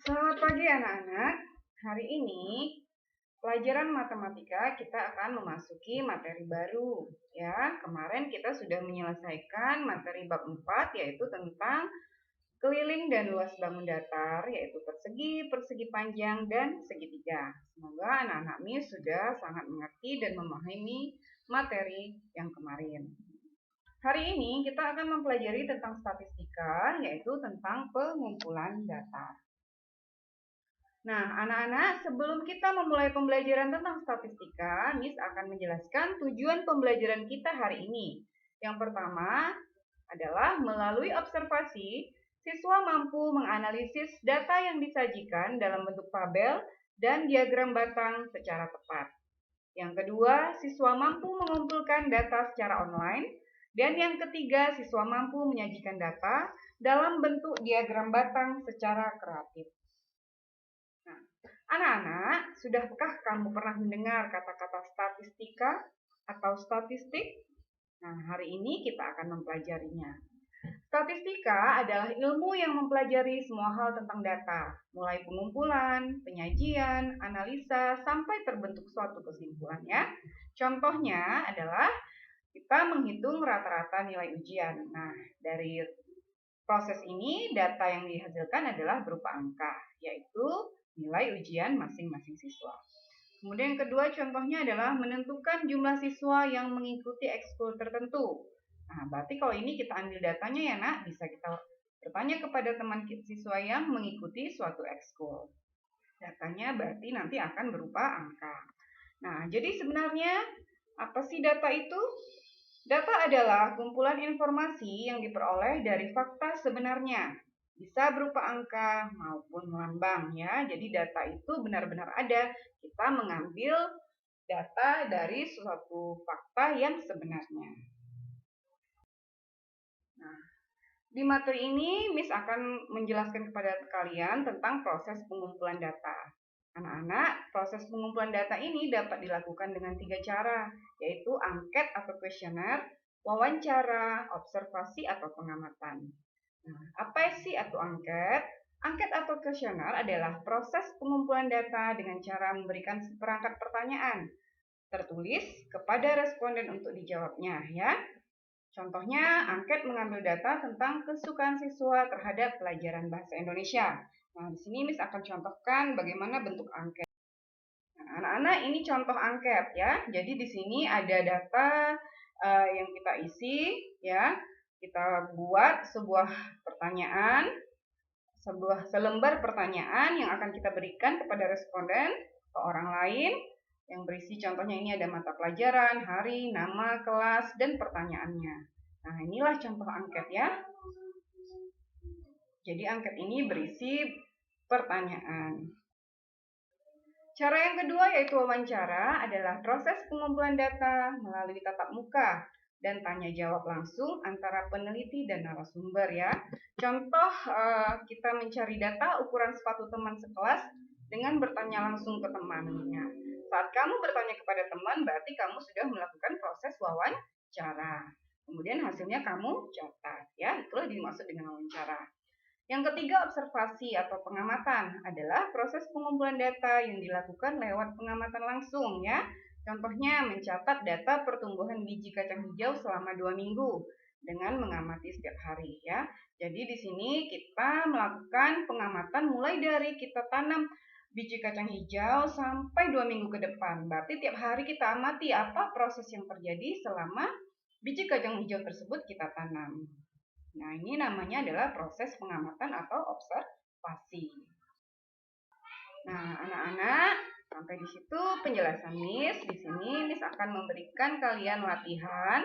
Selamat pagi anak-anak. Hari ini pelajaran matematika kita akan memasuki materi baru ya. Kemarin kita sudah menyelesaikan materi bab 4 yaitu tentang keliling dan luas bangun datar yaitu persegi, persegi panjang dan segitiga. Semoga anak-anak Miss sudah sangat mengerti dan memahami materi yang kemarin. Hari ini kita akan mempelajari tentang statistika yaitu tentang pengumpulan data. Nah, anak-anak, sebelum kita memulai pembelajaran tentang statistika, Miss akan menjelaskan tujuan pembelajaran kita hari ini. Yang pertama adalah melalui observasi, siswa mampu menganalisis data yang disajikan dalam bentuk tabel dan diagram batang secara tepat. Yang kedua, siswa mampu mengumpulkan data secara online. Dan yang ketiga, siswa mampu menyajikan data dalam bentuk diagram batang secara kreatif. Nah, anak-anak, sudahkah kamu pernah mendengar kata-kata statistika atau statistik? Nah, hari ini kita akan mempelajarinya. Statistika adalah ilmu yang mempelajari semua hal tentang data, mulai pengumpulan, penyajian, analisa, sampai terbentuk suatu kesimpulan ya. Contohnya adalah kita menghitung rata-rata nilai ujian. Nah, dari proses ini data yang dihasilkan adalah berupa angka, yaitu nilai ujian masing-masing siswa. Kemudian yang kedua contohnya adalah menentukan jumlah siswa yang mengikuti ekskul tertentu. Nah, berarti kalau ini kita ambil datanya ya nak, bisa kita bertanya kepada teman siswa yang mengikuti suatu ekskul. Datanya berarti nanti akan berupa angka. Nah, jadi sebenarnya apa sih data itu? Data adalah kumpulan informasi yang diperoleh dari fakta sebenarnya. Bisa berupa angka maupun lambang ya. Jadi data itu benar-benar ada. Kita mengambil data dari suatu fakta yang sebenarnya. Nah, di materi ini Miss akan menjelaskan kepada kalian tentang proses pengumpulan data. Anak-anak, proses pengumpulan data ini dapat dilakukan dengan 3 cara, yaitu angket atau kuesioner, wawancara, observasi atau pengamatan. Nah, apa sih itu angket? Angket atau kuesioner adalah proses pengumpulan data dengan cara memberikan seperangkat pertanyaan tertulis kepada responden untuk dijawabnya ya. Contohnya, angket mengambil data tentang kesukaan siswa terhadap pelajaran bahasa Indonesia. Nah, di sini Miss akan contohkan bagaimana bentuk angket. Nah, anak-anak, ini contoh angket ya. Jadi di sini ada data yang kita isi ya. Kita buat sebuah pertanyaan, selembar pertanyaan yang akan kita berikan kepada responden atau orang lain yang berisi contohnya ini ada mata pelajaran, hari, nama, kelas, dan pertanyaannya. Nah, inilah contoh angket ya. Jadi angket ini berisi pertanyaan. Cara yang kedua yaitu wawancara adalah proses pengumpulan data melalui tatap muka dan tanya jawab langsung antara peneliti dan narasumber ya. Contoh kita mencari data ukuran sepatu teman sekelas dengan bertanya langsung ke temannya. Saat kamu bertanya kepada teman berarti kamu sudah melakukan proses wawancara. Kemudian hasilnya kamu catat ya. Itulah dimaksud dengan wawancara. Yang ketiga, observasi atau pengamatan adalah proses pengumpulan data yang dilakukan lewat pengamatan langsung ya. Contohnya mencatat data pertumbuhan biji kacang hijau selama 2 minggu dengan mengamati setiap hari ya. Jadi di sini kita melakukan pengamatan mulai dari kita tanam biji kacang hijau sampai 2 minggu ke depan. Berarti tiap hari kita amati apa proses yang terjadi selama biji kacang hijau tersebut kita tanam. Nah, ini namanya adalah proses pengamatan atau observasi. Nah, anak-anak, sampai di situ penjelasan Miss. Di sini Miss akan memberikan kalian latihan,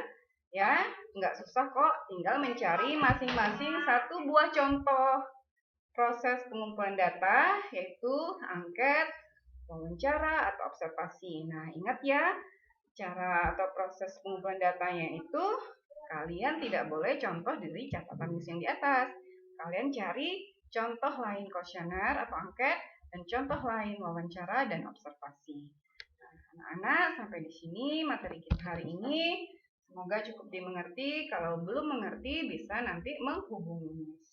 ya. Nggak susah kok, tinggal mencari masing-masing satu buah contoh proses pengumpulan data, yaitu angket, wawancara, atau observasi. Nah, ingat ya, cara atau proses pengumpulan datanya itu kalian tidak boleh contoh dari catatan Miss yang di atas. Kalian cari contoh lain kuesioner atau angket dan contoh lain wawancara dan observasi. Nah, anak-anak, sampai di sini materi kita hari ini. Semoga cukup dimengerti. Kalau belum mengerti bisa nanti menghubungi Miss.